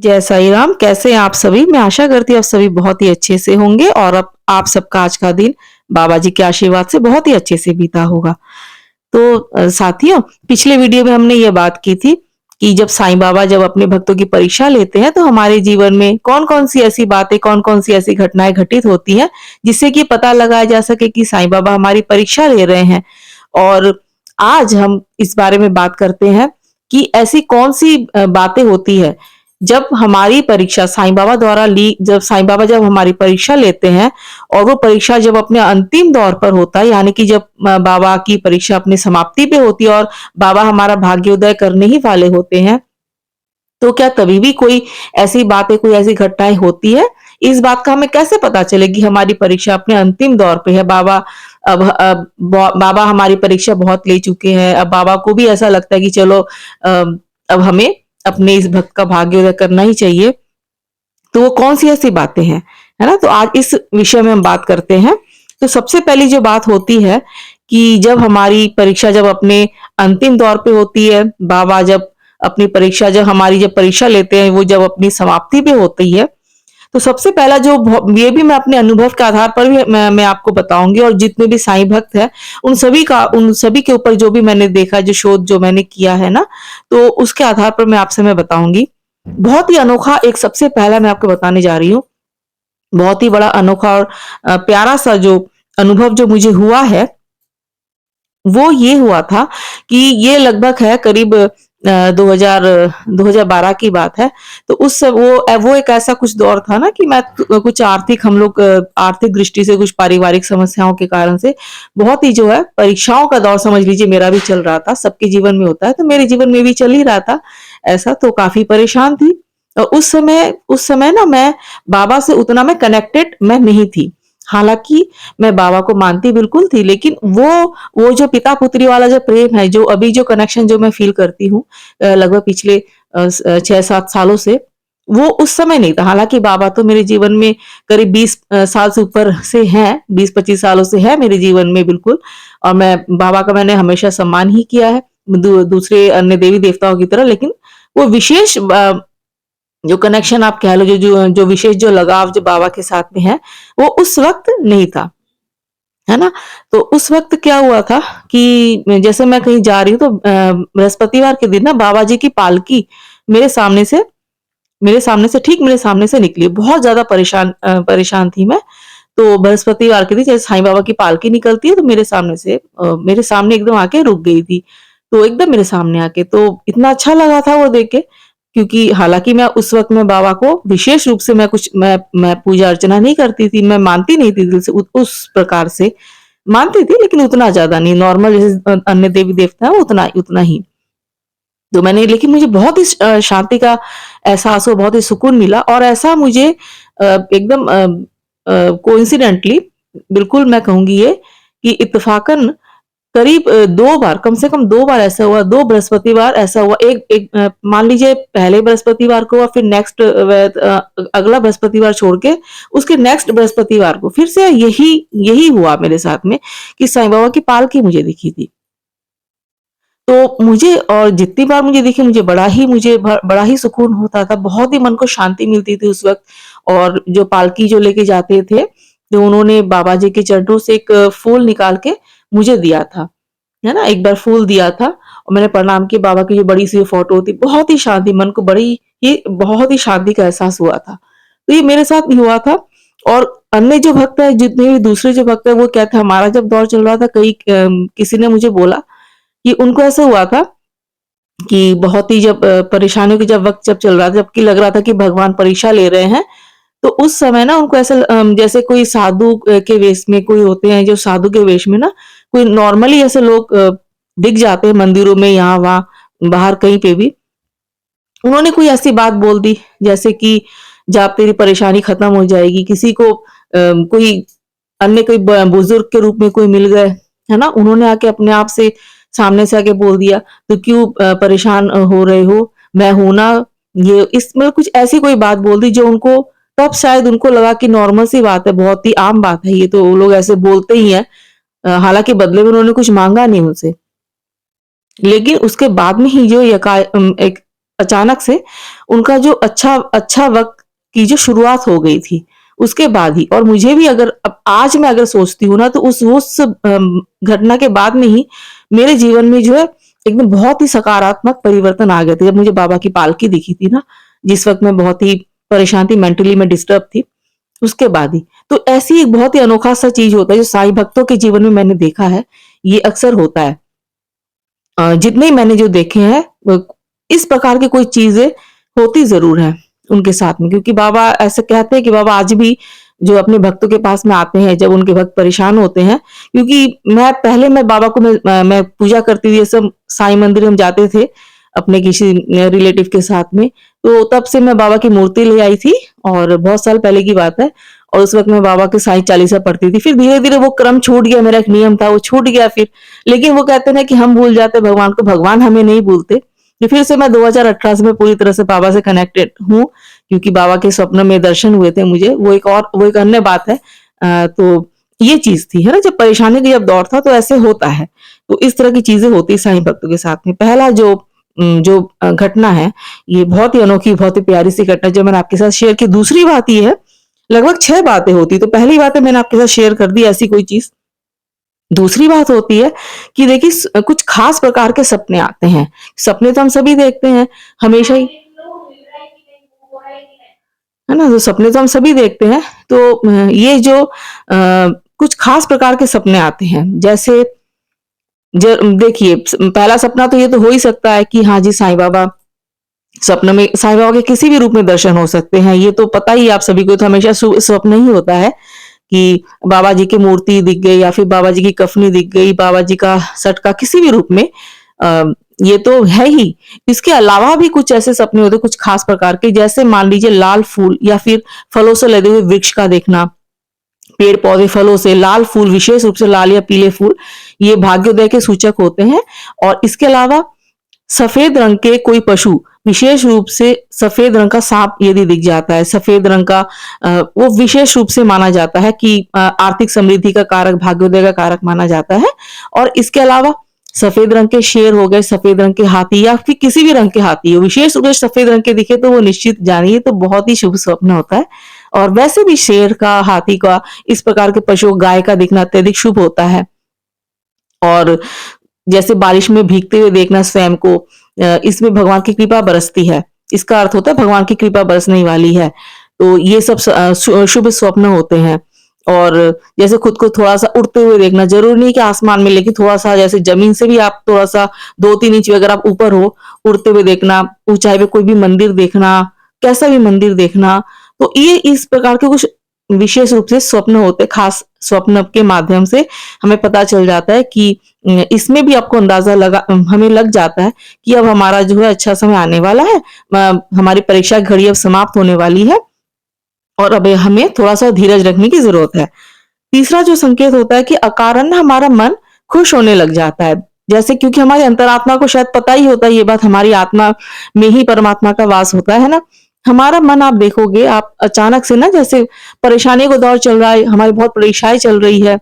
जय साईं राम, कैसे हैं आप सभी? मैं आशा करती हूँ आप सभी बहुत ही अच्छे से होंगे और अब आप सबका आज का दिन बाबा जी के आशीर्वाद से बहुत ही अच्छे से बीता होगा। तो साथियों, पिछले वीडियो में हमने ये बात की थी कि जब साईं बाबा जब अपने भक्तों की परीक्षा लेते हैं तो हमारे जीवन में कौन-कौन सी ऐसी बातें, कौन-कौन सी ऐसी घटनाएँ घटित होती हैं, जिससे कि पता लगाया जा सके कि साईं बाबा हमारी परीक्षा ले रहे हैं। और आज हम इस बारे में बात करते हैं कि ऐसी कौन-सी बातें होती है जब हमारी परीक्षा साईं बाबा द्वारा ली जब साईं बाबा जब हमारी परीक्षा लेते हैं और वो परीक्षा जब अपने अंतिम दौर पर होता है, यानी कि जब बाबा की परीक्षा अपनी समाप्ति पे होती है और बाबा हमारा भाग्योदय करने ही वाले होते हैं, तो क्या तभी भी कोई ऐसी बातें, कोई ऐसी घटनाएँ होती है? इस बात का हमें कैसे पता चले कि हमारी परीक्षा अपने अंतिम दौर पे है? बाबा हमारी परीक्षा बहुत ले चुके हैं, अब बाबा को भी ऐसा लगता है कि चलो अब हमें अपने इस भक्त का भाग्योदय करना ही चाहिए। तो वो कौन-सी ऐसी बातें हैं, है ना? तो आज इस विषय में हम बात करते हैं। तो सबसे पहली जो बात होती है कि जब हमारी परीक्षा जब अपने अंतिम दौर पे होती है, बाबा जब अपनी परीक्षा जब हमारी जब परीक्षा लेते हैं, वो जब अपनी समाप्ति पे होती है, तो सबसे पहला जो ये भी मैं अपने अनुभव के आधार पर भी मैं आपको बताऊँगी और जितने भी साईं भक्त हैं, उन सभी के ऊपर जो भी मैंने देखा, जो शोध जो मैंने किया है ना, तो उसके आधार पर मैं बताऊँगी। बहुत ही अनोखा एक सबसे पहला मैं आपको बताने जा रही हूँ, बहुत ही बड़ा अनोखा और प्यारा-सा जो अनुभव जो मुझे हुआ है, वो ये हुआ था कि ये लगभग है करीब 2012 की बात है। तो उस वो एक ऐसा कुछ दौर था ना कि मैं कुछ आर्थिक हम लोग आर्थिक दृष्टि से कुछ पारिवारिक समस्याओं के कारण से बहुत ही जो है परीक्षाओं का दौर समझ लीजिए मेरा भी चल रहा था। सबके जीवन में होता है, तो मेरे जीवन में भी चल ही रहा था ऐसा, तो काफ़ी परेशान थी। और उस समय ना मैं बाबा से उतना मैं कनेक्टेड मैं नहीं थी। हालाँकि मैं बाबा को मानती बिल्कुल थी, लेकिन वो जो पिता-पुत्री वाला जो प्रेम है, जो अभी जो कनेक्शन जो मैं फ़ील करती हूँ लगभग पिछले 6-7 सालों से, वो उस समय नहीं था। हालाँकि बाबा तो मेरे जीवन में करीब 20 साल से ऊपर से हैं, 20-25 सालों से है मेरे जीवन में बिल्कुल और मैं बाबा का मैंने हमेशा सम्मान ही किया है, दूसरे अन्य देवी-देवताओं की तरह। लेकिन वो विशेष जो कनेक्शन आप कह लो, जो विशेष जो लगाव जो बाबा के साथ में है, वो उस वक़्त नहीं था। है ना? तो उस वक़्त क्या हुआ था कि जैसे मैं कहीं जा रही हूँ तो बृहस्पतिवार के दिन ना बाबा जी की पालकी मेरे सामने से ठीक मेरे सामने से निकली। बहुत ज़्यादा परेशान थी मैं। तो बृहस्पतिवार के दिन जैसे साईं बाबा की पालकी निकलती है तो मेरे सामने एकदम आके रुक गई थी। तो एकदम मेरे सामने आके तो इतना अच्छा लगा था वो देख के, क्योंकि हालाँकि मैं उस वक़्त में बाबा को विशेष रूप से मैं पूजा अर्चना नहीं करती थी, मैं मानती नहीं थी दिल से उस प्रकार से। मानती थी लेकिन उतना ज़्यादा नहीं, नॉर्मल जैसे अन्य देवी-देवता हैं उतना ही। तो मैंने लेकिन मुझे बहुत ही शांति का एहसास हुआ, बहुत ही सुकून मिला और ऐसा मुझे एकदम कोइंसिडेंटली बिल्कुल मैं कहूँगी ये कि इत्तेफ़ाकन करीब 2 बार, कम से कम 2 बार ऐसा हुआ, 2 बृहस्पतिवार ऐसा हुआ। एक एक मान लीजिए पहले बृहस्पतिवार को हुआ, फिर अगला बृहस्पतिवार छोड़ के उसके नेक्स्ट बृहस्पतिवार को फिर से यही यही हुआ मेरे साथ में कि साईं बाबा की पालकी मुझे दिखी थी। तो मुझे और जितनी बार मुझे दिखी मुझे बड़ा ही सुकून होता था, बहुत ही मन को शांति मिलती थी उस वक़्त। और जो पालकी जो लेके जाते थे, तो उन्होंने बाबा जी के चरणों से एक फूल निकाल के मुझे दिया था। है ना? एक बार फूल दिया था और मैंने प्रणाम किया, बाबा की जो बड़ी-सी फ़ोटो होती, बहुत ही शांति मन को बहुत ही शांति का एहसास हुआ था। तो ये मेरे साथ भी हुआ था और अन्य जो भक्त हैं, जितने भी दूसरे जो भक्त हैं, वो क्या था हमारा जब दौर चल रहा था किसी ने मुझे बोला कि उनको ऐसा हुआ था कि बहुत ही जब परेशानियों की जब वक़्त जब चल रहा था, जबकि लग रहा था कि भगवान परीक्षा ले रहे हैं, तो उस समय ना उनको ऐसा जैसे कोई साधु के वेश में कोई होते हैं, जो साधु के वेश में ना कोई नॉर्मली ऐसे लोग दिख जाते हैं मंदिरों में यहाँ-वहाँ, बाहर कहीं पे भी। उन्होंने कोई ऐसी बात बोल दी जैसे कि जब तेरी परेशानी खत्म हो जाएगी, किसी को कोई अन्य कोई बुजुर्ग के रूप में कोई मिल गए, है ना? उन्होंने आके अपने आप से सामने से आके बोल दिया, "तो क्यों परेशान हो रहे हो? मैं हूँ ना।" ये इस मतलब कुछ ऐसी कोई बात बोल दी जो उनको तब शायद उनको लगा कि नॉर्मल सी बात है, बहुत ही आम बात है, ये तो वो लोग ऐसे बोलते ही हैं। हालाँकि बदले में उन्होंने कुछ माँगा नहीं मुझसे। लेकिन उसके बाद में ही जो एक अचानक से उनका जो अच्छा अच्छा वक़्त की जो शुरुआत हो गई थी, उसके बाद ही। और मुझे भी अगर अब आज मैं अगर सोचती हूँ ना तो उस घटना के बाद में ही मेरे जीवन में जो है एकदम बहुत ही सकारात्मक परिवर्तन आ गए थे। जब मुझे बाबा की पालकी दिखी थी ना, जिस वक़्त मैं बहुत ही परेशान थी, मेंटली मैं डिस्टर्ब थी, उसके बाद ही। तो ऐसी एक बहुत ही अनोखा-सा चीज़ होता है जो साईं भक्तों के जीवन में मैंने देखा है, ये अक्सर होता है। जितने ही मैंने जो देखे हैं इस प्रकार की कोई चीज़ें होती ज़रूर हैं उनके साथ में, क्योंकि बाबा ऐसे कहते हैं कि बाबा आज भी जो अपने भक्तों के पास में आते हैं जब उनके भक्त परेशान होते हैं, क्योंकि मैं बाबा को मैं पूजा करती थी, ये सब साईं मंदिर हम जाते थे अपने किसी रिलेटिव के साथ में। तो तब से मैं बाबा की मूर्ति ले आई थी और बहुत साल पहले की बात है। और उस वक़्त मैं बाबा के साईं चालीसा पढ़ती थी। फिर धीरे-धीरे वो क्रम छूट गया, मेरा एक नियम था वो छूट गया फिर। लेकिन वो कहते हैं ना कि हम भूल जाते हैं भगवान को, भगवान हमें नहीं भूलते। तो फिर से मैं 2018 से मैं पूरी तरह से बाबा से कनेक्टेड हूँ, क्योंकि बाबा के स्वप्न में दर्शन हुए थे मुझे। वो एक अन्य बात है। तो ये चीज़ थी, है ना? जब परेशानी का जब दौर था तो ऐसे होता है। तो इस तरह की चीज़ें होती हैं साईं भक्तों के साथ में। पहला जो घटना है, ये बहुत ही अनोखी, बहुत ही प्यारी-सी घटना जो मैंने आपके साथ शेयर की। दूसरी बात ये है, लगभग 6 बातें होती, तो पहली बात है मैंने आपके साथ शेयर कर दी ऐसी कोई चीज़। दूसरी बात होती है कि देखिए कुछ खास प्रकार के सपने आते हैं। सपने तो हम सभी देखते हैं, हमेशा ही, है ना? तो सपने तो हम सभी देखते हैं। तो ये जो कुछ खास प्रकार के सपने आते हैं, जैसे देखिए पहला सपना तो ये तो हो ही सकता है कि हाँ जी, साईं बाबा, स्वप्न में साईं बाबा के किसी भी रूप में दर्शन हो सकते हैं। ये तो पता ही है आप सभी को, तो हमेशा स्वप्न ही होता है कि बाबा जी की मूर्ति दिख गई या फिर बाबा जी की कफ़नी दिख गई, बाबा जी का सटका किसी भी रूप में, अ, ये तो है ही। इसके अलावा भी कुछ ऐसे सपने होते हैं कुछ खास प्रकार के, जैसे मान लीजिए लाल फूल या फिर फलों से लदे हुए वृक्ष का देखना, पेड़-पौधे, फलों से लाल फूल, विशेष रूप से लाल या पीले फूल, ये भाग्योदय के सूचक होते हैं। और इसके अलावा सफेद रंग के कोई पशु, विशेष रूप से सफेद रंग का सांप यदि दिख जाता है, सफेद रंग का, वो विशेष रूप से माना जाता है कि आर्थिक समृद्धि का कारक, भाग्योदय का कारक माना जाता है। और इसके अलावा सफेद रंग के शेर हो गए, सफेद रंग के हाथी या फिर किसी भी रंग के हाथी हो, विशेष रूप से सफेद रंग के दिखे तो वो निश्चित जानिए तो बहुत ही शुभ स्वप्न होता है। और वैसे भी शेर का, हाथी का, इस प्रकार के पशु, गाय का दिखना अत्यधिक शुभ होता है। और जैसे बारिश में भीगते हुए देखना स्वयं को, इसमें भगवान की कृपा बरसती है। इसका अर्थ होता है भगवान की कृपा बरसने ही वाली है। तो ये सब शुभ स्वप्न होते हैं। और जैसे खुद को थोड़ा-सा उड़ते हुए देखना, ज़रूरी नहीं कि आसमान में, लेकिन थोड़ा-सा जैसे ज़मीन से भी आप थोड़ा-सा 2-3 इंच अगर आप ऊपर हो, उड़ते हुए देखना, ऊँचाई पे कोई भी मंदिर देखना, कैसा भी मंदिर देखना। तो ये इस प्रकार के कुछ विशेष रूप से स्वप्न होते हैं, खास स्वप्न के माध्यम से हमें पता चल जाता है कि इसमें भी आपको अंदाज़ा हमें लग जाता है कि अब हमारा जो है अच्छा समय आने वाला है। हमारी परीक्षा की घड़ी अब समाप्त होने वाली है और अब हमें थोड़ा-सा धीरज रखने की ज़रूरत है। तीसरा जो संकेत होता है कि अकारण ना हमारा मन खुश होने लग जाता है। जैसे क्योंकि हमारी अंतरात्मा को शायद पता ही होता है ये बात, हमारी आत्मा में ही परमात्मा का वास होता है ना? हमारा मन आप देखोगे, आप अचानक से ना, जैसे परेशानी का दौर चल रहा है, हमारी बहुत परीक्षाएँ चल रही है,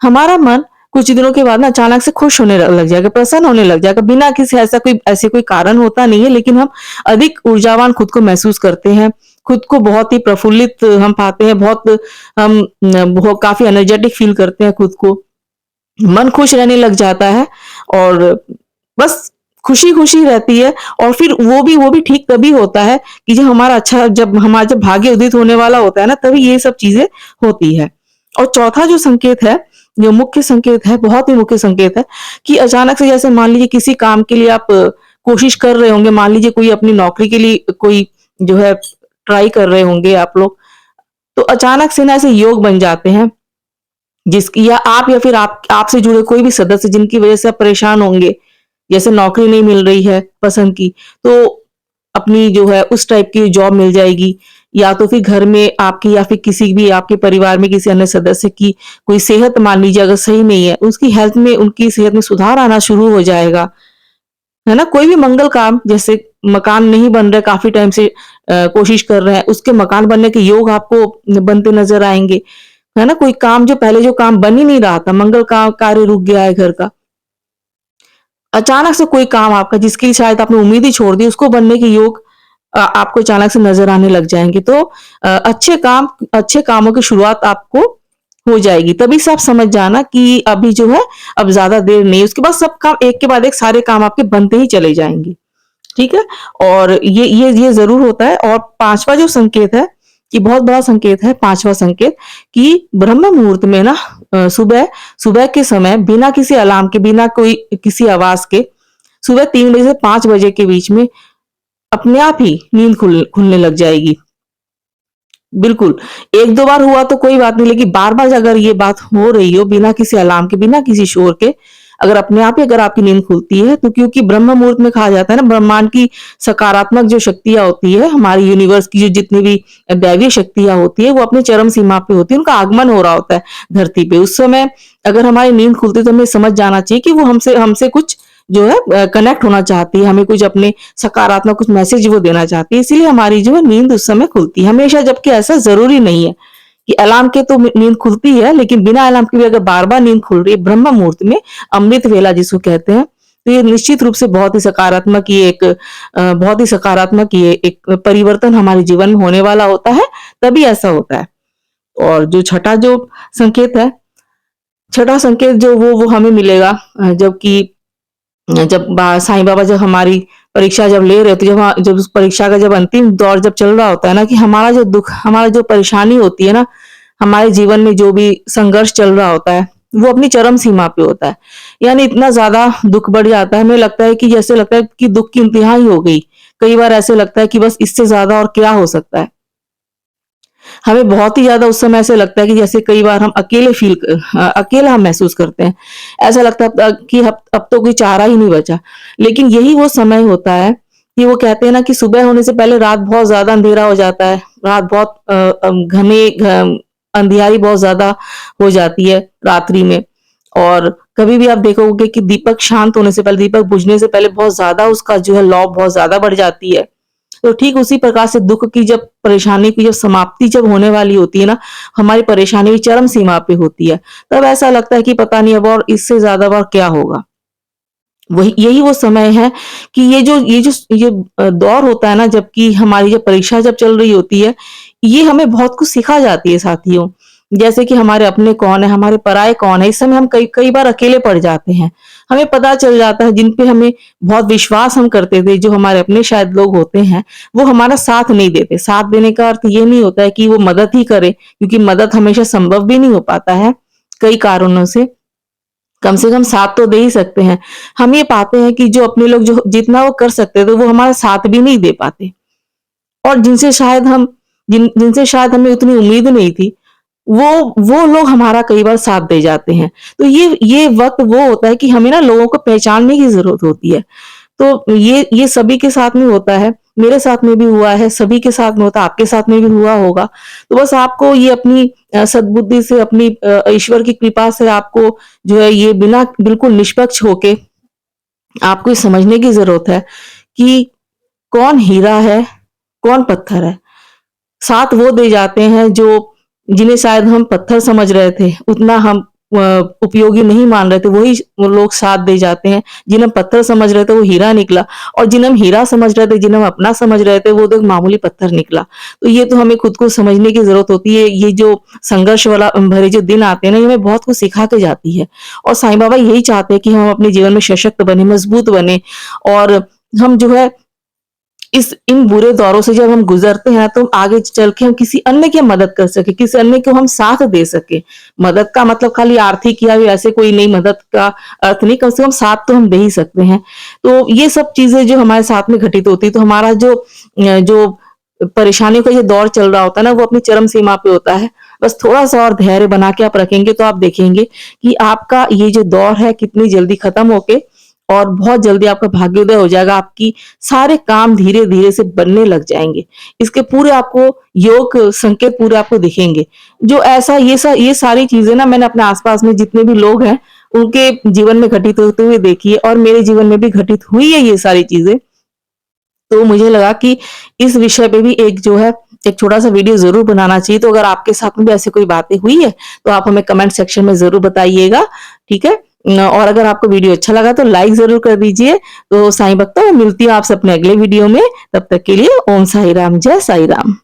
हमारा मन कुछ दिनों के बाद ना अचानक से खुश होने लग जाएगा, प्रसन्न होने लग जाएगा, बिना किसी ऐसे कोई कारण होता नहीं है, लेकिन हम अधिक ऊर्जावान खुद को महसूस करते हैं, खुद को बहुत ही प्रफुल्लित हम पाते हैं, बहुत हम वो काफ़ी एनर्जेटिक फ़ील करते हैं खुद को, मन खुश रहने लग जाता है और बस खुशी-खुशी रहती है। और फिर वो भी ठीक तभी होता है कि जब भाग्य उदित होने वाला होता है ना, तभी ये सब चीज़ें होती है। और चौथा जो संकेत है, जो मुख्य संकेत है, बहुत ही मुख्य संकेत है कि अचानक से, जैसे मान लीजिए किसी काम के लिए आप कोशिश कर रहे होंगे, मान लीजिए कोई अपनी नौकरी के लिए कोई जो है ट्राई कर रहे होंगे आप लोग, तो अचानक से ना ऐसे योग बन जाते हैं, जिसकी या आप या फिर आपसे जुड़े कोई भी सदस्य जिनकी वजह से आप परेशान होंगे, जैसे नौकरी नहीं मिल रही है पसंद की, तो अपनी जो है उस टाइप की जॉब मिल जाएगी, या तो फिर घर में आपकी या फिर किसी भी आपके परिवार में किसी अन्य सदस्य की कोई सेहत मान लीजिए अगर सही नहीं है, उनकी सेहत में सुधार आना शुरू हो जाएगा, है ना? कोई भी मंगल काम, जैसे मकान नहीं बन रहा, काफ़ी टाइम से कोशिश कर रहे हैं, उसके मकान बनने के योग आपको बनते नज़र आएँगे, है ना? कोई काम जो पहले जो काम बन ही नहीं रहा था, मंगल का कार्य रुक गया है घर का, अचानक से कोई काम आपका जिसके लिए शायद आपने उम्मीद ही छोड़ दी, उसको बनने के योग आपको अचानक से नज़र आने लग जाएँगे। तो अच्छे कामों की शुरुआत आपको हो जाएगी। तभी से आप समझ जाना कि अभी जो है, अब ज़्यादा देर नहीं है, उसके बाद सब काम एक के बाद एक सारे काम आपके बनते ही चले जाएँगे। ठीक है? और ये ज़रूर होता है। और 5वां जो संकेत है, ये बहुत बड़ा संकेत है, 5वां संकेत, कि ब्रह्म मुहूर्त में ना सुबह सुबह के समय बिना किसी अलार्म के, बिना कोई किसी आवाज़ के, सुबह 3 बजे से 5 बजे के बीच में अपने आप ही नींद खुलने लग जाएगी। बिल्कुल, 1-2 बार हुआ तो कोई बात नहीं, लेकिन बार-बार अगर ये बात हो रही हो बिना किसी अलार्म के, बिना किसी शोर के, अगर अपने आप ही अगर आपकी नींद खुलती है, तो क्योंकि ब्रह्म मुहूर्त में कहा जाता है ना, ब्रह्मांड की सकारात्मक जो शक्तियाँ होती है, हमारी यूनिवर्स की जो जितनी भी दैवीय शक्तियाँ होती है, वो अपनी चरम सीमा पे होती है, उनका आगमन हो रहा होता है धरती पे। उस समय अगर हमारी नींद खुलती है, तो हमें समझ जाना चाहिए कि वो हमसे हमसे कुछ जो है कनेक्ट होना चाहती है, हमें कुछ अपने सकारात्मक कुछ मैसेज वो देना चाहती है, इसीलिए हमारी जो है नींद उस समय खुलती है हमेशा, जबकि ऐसा ज़रूरी नहीं है कि अलार्म के तो नींद खुलती है, लेकिन बिना अलार्म के भी अगर बार-बार नींद खुल रही है ब्रह्म मुहूर्त में, अमृत वेला जिसको कहते हैं, तो ये निश्चित रूप से बहुत ही सकारात्मक ये एक परिवर्तन हमारे जीवन में होने वाला होता है, तभी ऐसा होता है। और जो छठा जो संकेत है, छठा संकेत जो वो हमें मिलेगा जबकि जब साईं बाबा जब हमारी परीक्षा जब ले रहे होते, जब उस परीक्षा का जब अंतिम दौर जब चल रहा होता है ना, कि हमारा जो दुख, हमारा जो परेशानी होती है ना, हमारे जीवन में जो भी संघर्ष चल रहा होता है, वो अपनी चरम सीमा पे होता है। यानी इतना ज़्यादा दुख बढ़ जाता है, हमें लगता है कि जैसे लगता है कि दुख की इंतहा ही हो गई। कई बार ऐसे लगता है कि बस इससे ज़्यादा और क्या हो सकता है? हमें बहुत ही ज़्यादा उस समय ऐसे लगता है कि जैसे कई बार हम अकेला हम महसूस करते हैं। ऐसा लगता है कि अब तो कोई चारा ही नहीं बचा। लेकिन यही वो समय होता है कि वो कहते हैं ना कि सुबह होने से पहले रात बहुत ज़्यादा अंधेरा हो जाता है। रात बहुत अंधियारी बहुत ज़्यादा हो जाती है रात्रि में। और कभी भी आप देखोगे कि दीपक शांत होने से पहले, दीपक बुझने से पहले बहुत ज़्यादा उसका जो है लौ बहुत ज़्यादा बढ़ जाती है। तो ठीक उसी प्रकार से दुःख की जब परेशानी की जब समाप्ति जब होने वाली होती है ना, हमारी परेशानी भी चरम सीमा पे होती है। तब ऐसा लगता है कि पता नहीं अब और इससे ज़्यादा और क्या होगा? वही यही वो समय है कि ये दौर होता है ना, जबकि हमारी जब परीक्षा जब चल रही होती है, ये हमें बहुत कुछ सिखा जाती है साथियों। जैसे कि हमारे अपने कौन है, हमारे पराये कौन है, इस समय हम कई कई बार अकेले पड़ जाते हैं। हमें पता चल जाता है जिन पे हमें बहुत विश्वास हम करते थे, जो हमारे अपने शायद लोग होते हैं, वो हमारा साथ नहीं देते। साथ देने का अर्थ ये नहीं होता है कि वो मदद ही करे, क्योंकि मदद हमेशा संभव भी नहीं हो पाता है, कई कारणों से कम साथ तो दे ही सकते हैं। हम ये पाते हैं कि जो अपने लोग जो जितना वो कर सकते थे, वो हमारा साथ भी नहीं दे पाते। और जिनसे शायद हमें उतनी उम्मीद नहीं थी, वो लोग हमारा कई बार साथ दे जाते हैं। तो ये वक़्त वो होता है कि हमें ना लोगों को पहचानने की ज़रूरत होती है। तो ये सभी के साथ में होता है, मेरे साथ में भी हुआ है, सभी के साथ में होता है, आपके साथ में भी हुआ होगा। तो बस आपको ये अपनी सद्बुद्धि से, अपनी ईश्वर की कृपा से आपको जो है ये बिना बिल्कुल निष्पक्ष होके आपको ये समझने की ज़रूरत है कि कौन हीरा है, कौन पत्थर है। साथ वो दे जाते हैं जो जिन्हें शायद हम पत्थर समझ रहे थे, उतना हम उपयोगी नहीं मान रहे थे, वो लोग साथ दे जाते हैं। जिन्हें हम पत्थर समझ रहे थे, वो हीरा निकला, और जिन्हें हम हीरा समझ रहे थे, जिन्हें हम अपना समझ रहे थे, वो तो एक मामूली पत्थर निकला। तो ये तो हमें खुद को समझने की ज़रूरत होती है। ये जो संघर्ष वाला भरे जो दिन आते हैं ना, ये हमें बहुत कुछ सिखा के जाती है। और साईं बाबा यही चाहते हैं कि हम अपने जीवन में सशक्त बने, मजबूत बने, और हम जो है इन बुरे दौरों से जब हम गुज़रते हैं, तो आगे चल के हम किसी अन्य की मदद कर सकें, किसी अन्य को हम साथ दे सकें। मदद का मतलब खाली आर्थिक या ऐसे कोई नहीं, मदद का अर्थ नहीं, कम से कम साथ तो हम दे ही सकते हैं। तो ये सब चीज़ें जो हमारे साथ में घटित होती है, तो हमारा जो परेशानियों का ये दौर चल रहा होता है ना, वो अपनी चरम सीमा पे होता है। बस थोड़ा-सा और धैर्य बना के आप रखेंगे, तो आप देखेंगे कि आपका ये जो दौर है, कितनी जल्दी खत्म होके और बहुत जल्दी आपका भाग्योदय हो जाएगा। आपकी सारे काम धीरे-धीरे से बनने लग जाएँगे। इसके पूरे आपको योग संकेत पूरे आपको दिखेंगे। जो ऐसा ये सारी चीज़ें ना मैंने अपने आस-पास में जितने भी लोग हैं, उनके जीवन में घटित होते हुए देखी है, और मेरे जीवन में भी घटित हुई है ये सारी चीज़ें। तो मुझे लगा कि इस विषय पे भी एक छोटा-सा वीडियो ज़रूर बनाना चाहिए। तो अगर आपके साथ में भी ऐसी कोई बातें हुई है, तो आप हमें कमेंट सेक्शन में ज़रूर बताइएगा, ठीक है? और अगर आपको वीडियो अच्छा लगा तो लाइक ज़रूर कर दीजिए। तो साईं भक्तों, मैं मिलती हूँ आपसे अपने अगले वीडियो में। तब तक के लिए ओम साई राम, जय साई राम।